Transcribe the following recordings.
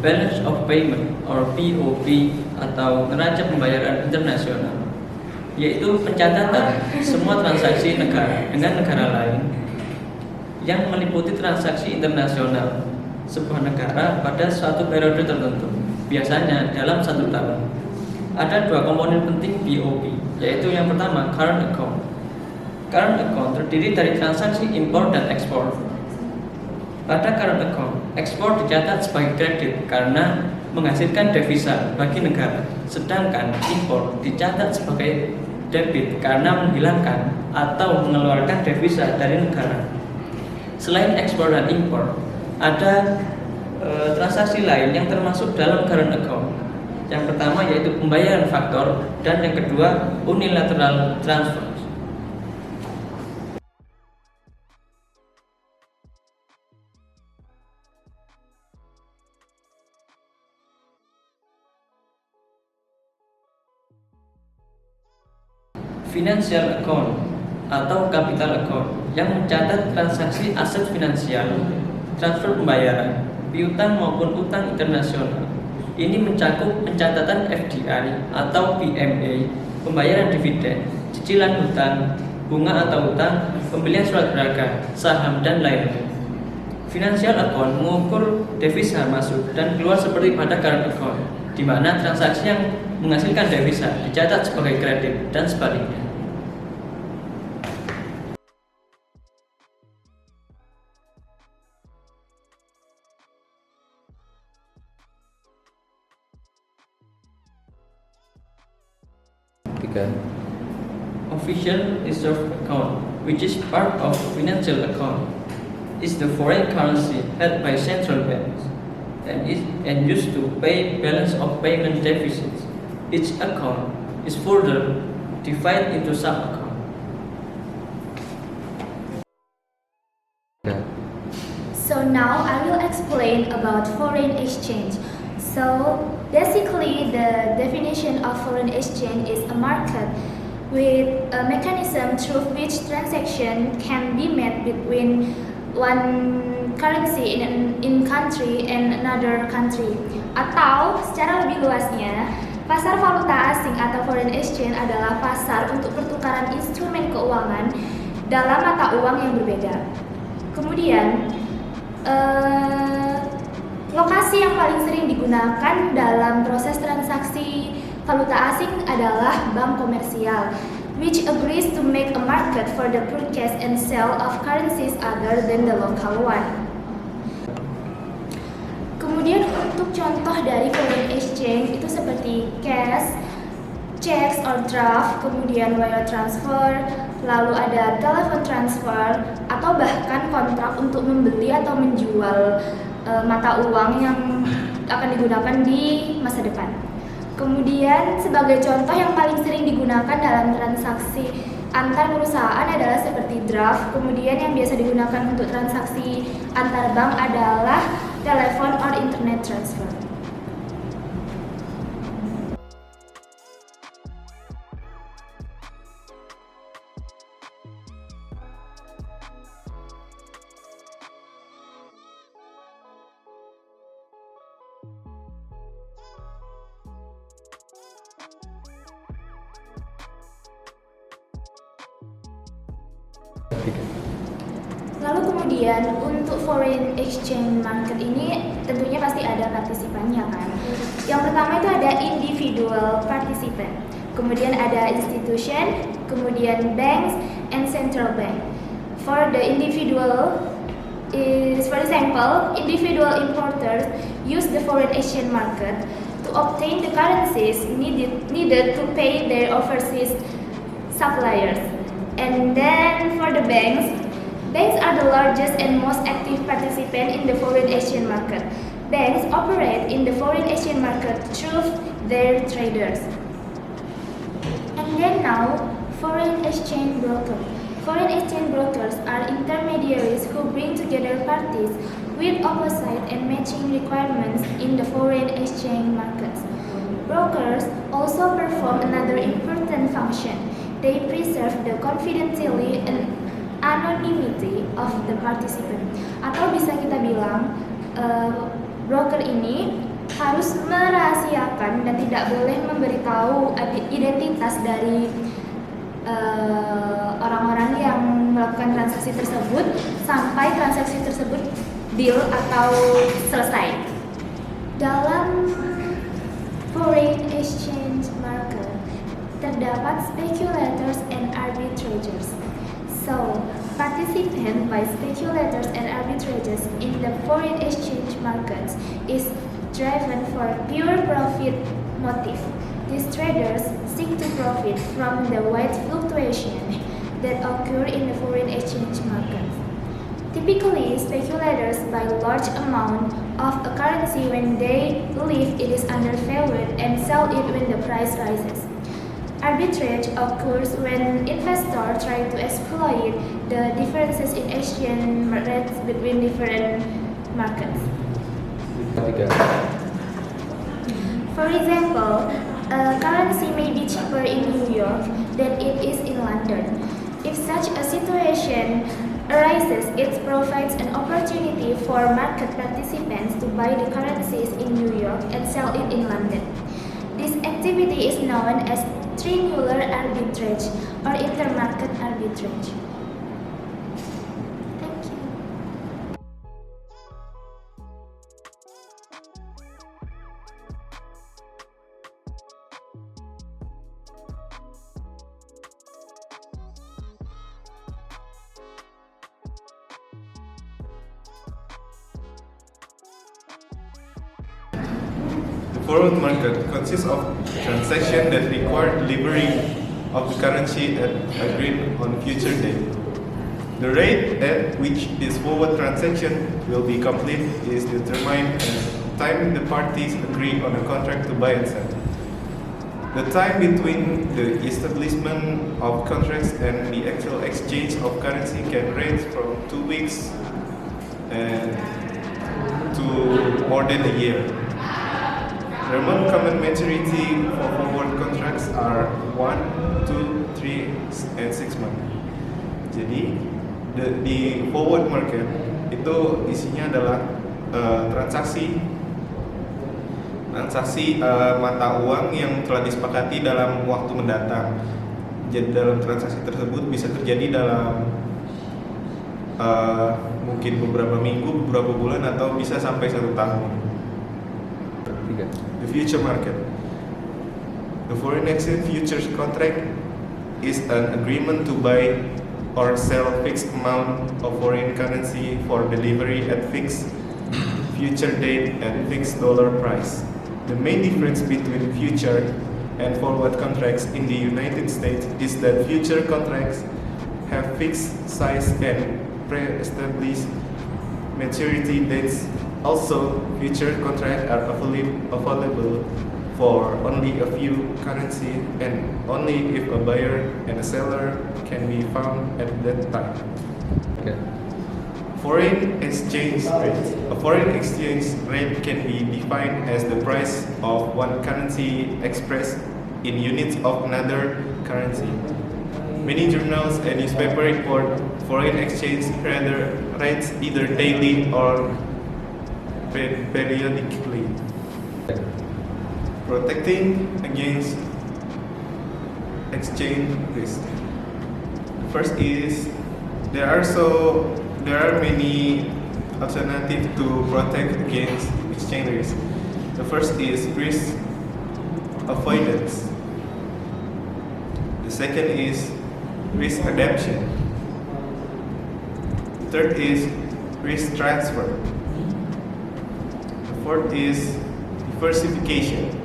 balance of payment or BOP atau neraca pembayaran internasional, yaitu pencatatan semua transaksi negara dengan negara lain yang meliputi transaksi internasional sebuah negara pada suatu periode tertentu, biasanya dalam 1 tahun. Ada 2 komponen penting BOP, yaitu yang pertama current account. Current account terdiri dari transaksi impor dan ekspor. Pada current account, ekspor dicatat sebagai kredit karena menghasilkan devisa bagi negara, sedangkan impor dicatat sebagai debit karena menghilangkan atau mengeluarkan devisa dari negara. Selain ekspor dan impor, ada transaksi lain yang termasuk dalam current account. Yang pertama yaitu pembayaran faktor, dan yang kedua unilateral transfer. Financial account atau capital account yang mencatat transaksi aset finansial, transfer pembayaran, piutang maupun utang internasional. Ini mencakup pencatatan FDI atau PMA, pembayaran dividen, cicilan hutang, bunga atau utang, pembelian surat berharga, saham, dan lainnya. Financial account mengukur devisa masuk dan keluar seperti pada current account, di mana transaksi yang menghasilkan devisa dicatat sebagai kredit dan sebaliknya. Official reserve account, which is part of financial account, is the foreign currency held by central banks and used to pay balance of payment deficits. Each account is further divided into sub-accounts. So now I will explain about foreign exchange. So basically the definition of foreign exchange is a market with a mechanism through which transaction can be made between one currency in country and another country. Atau secara lebih luasnya, pasar valuta asing atau foreign exchange adalah pasar untuk pertukaran instrumen keuangan dalam mata uang yang berbeda. Kemudian lokasi yang paling sering digunakan dalam proses transaksi valuta asing adalah bank komersial, which agrees to make a market for the purchase and sale of currencies other than the local one. Kemudian untuk contoh dari foreign exchange itu seperti cash, checks or draft, kemudian wire transfer, lalu ada telepon transfer, atau bahkan kontrak untuk membeli atau menjual mata uang yang akan digunakan di masa depan. Kemudian sebagai contoh yang paling sering digunakan dalam transaksi antar perusahaan adalah seperti draft. Kemudian yang biasa digunakan untuk transaksi antar bank adalah telepon or internet transfer. Lalu kemudian untuk foreign exchange market ini tentunya pasti ada partisipannya kan. Yang pertama itu ada individual participant, kemudian ada institution, kemudian banks and central bank. For the individual is, for example, individual importers use the foreign exchange market to obtain the currencies needed to pay their overseas suppliers. And then for the banks are the largest and most active participant in the foreign exchange market. Banks operate in the foreign exchange market through their traders. And then now, foreign exchange broker. Foreign exchange brokers are intermediaries who bring together parties with opposite and matching requirements in the foreign exchange markets. Brokers also perform another important function. They preserve the confidentiality and anonymity of the participant. Atau bisa kita bilang broker ini harus merahasiakan dan tidak boleh memberitahu identitas dari orang-orang yang melakukan transaksi tersebut sampai transaksi tersebut deal atau selesai. Dalam foreign exchange market terdapat speculators and arbitrators. So, participation by speculators and arbitrators in the foreign exchange markets is driven for pure profit motive. These traders seek to profit from the wide fluctuation that occur in the foreign exchange market. Typically, speculators buy large amount of a currency when they believe it is undervalued and sell it when the price rises. Arbitrage occurs when investors try to exploit the differences in exchange rates between different markets. For example, a currency may be cheaper in New York than it is in London. If such a situation arises, it provides an opportunity for market participants to buy the currencies in New York and sell it in London. This activity is known as triangular arbitrage or intermarket arbitrage. Thank you. The forward market consists of transactions that require delivery of the currency at agreed on future date. The rate at which this forward transaction will be complete is determined at the time the parties agree on a contract to buy and sell. The time between the establishment of contracts and the actual exchange of currency can range from 2 weeks to more than a year. The most common maturity for forward contracts are 1, 2, 3, and 6 months. Jadi di forward market itu isinya adalah transaksi mata uang yang telah disepakati dalam waktu mendatang. Jadi dalam transaksi tersebut bisa terjadi dalam mungkin beberapa minggu, beberapa bulan, atau bisa sampai 1 tahun. The future market. The foreign exchange futures contract is an agreement to buy or sell fixed amount of foreign currency for delivery at fixed future date and fixed dollar price. The main difference between future and forward contracts in the United States is that future contracts have fixed size and pre-established maturity dates. Also, future contracts are available for only a few currency and only if a buyer and a seller can be found at that time. Okay. Foreign exchange rate. A foreign exchange rate can be defined as the price of one currency expressed in units of another currency. Many journals and newspapers report foreign exchange rates either daily or periodically. Protecting against exchange risk. First is there are many alternatives to protect against exchange risk. The first is risk avoidance. The second is risk adaptation. The third is risk transfer. The fourth is diversification.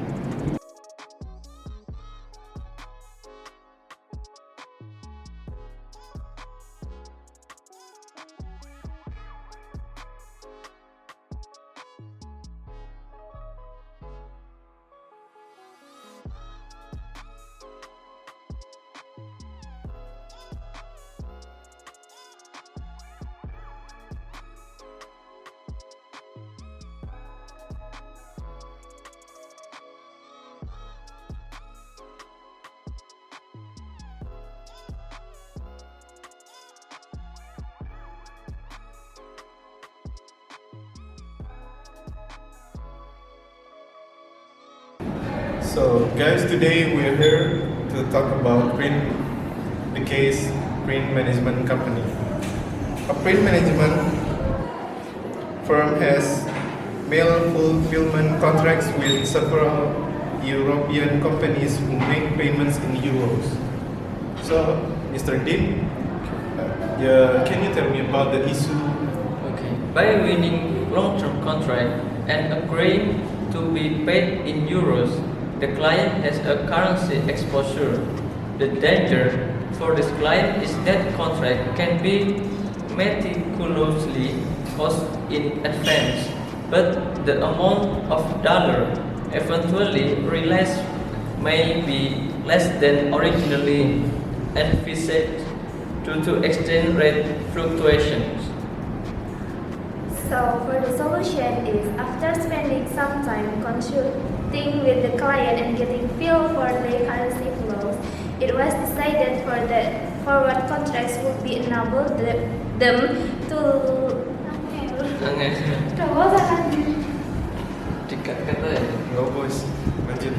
So, guys, today we are here to talk about the case print management company. A print management firm has mail fulfillment contracts with several European companies who make payments in euros. So, Mr. Dean, can you tell me about the issue? Okay. By winning long-term contract and agreeing to be paid in euros, the client has a currency exposure. The danger for this client is that contract can be meticulously cost in advance, but the amount of dollar eventually realized may be less than originally envisaged due to exchange rate fluctuations. So for the solution is after spending some time consulting with the client and getting feel for the currency flows, it was decided for the forward contracts would be enable them to Dikat kata ya. Go, boys. Lanjut.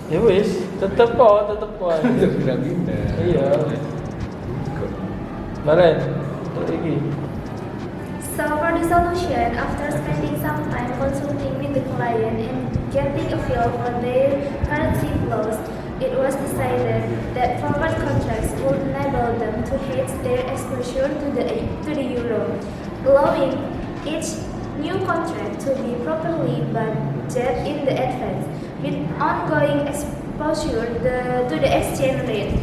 Ya wis, tetep kok. Iya. Maren, untuk iki. So for the solution, after spending some time consulting with the client and getting a feel for their currency flows, it was decided that forward contracts would enable them to hedge their exposure to the euro, allowing each new contract to be properly budgeted in the advance, with ongoing exposure to the exchange rate.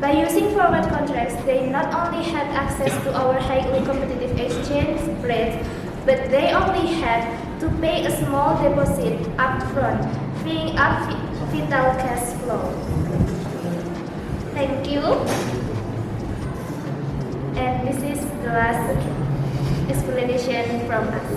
By using forward contracts, they not only had access to our highly competitive exchange rates, but they only had to pay a small deposit upfront, freeing up vital cash flow. Thank you. And this is the last explanation from us.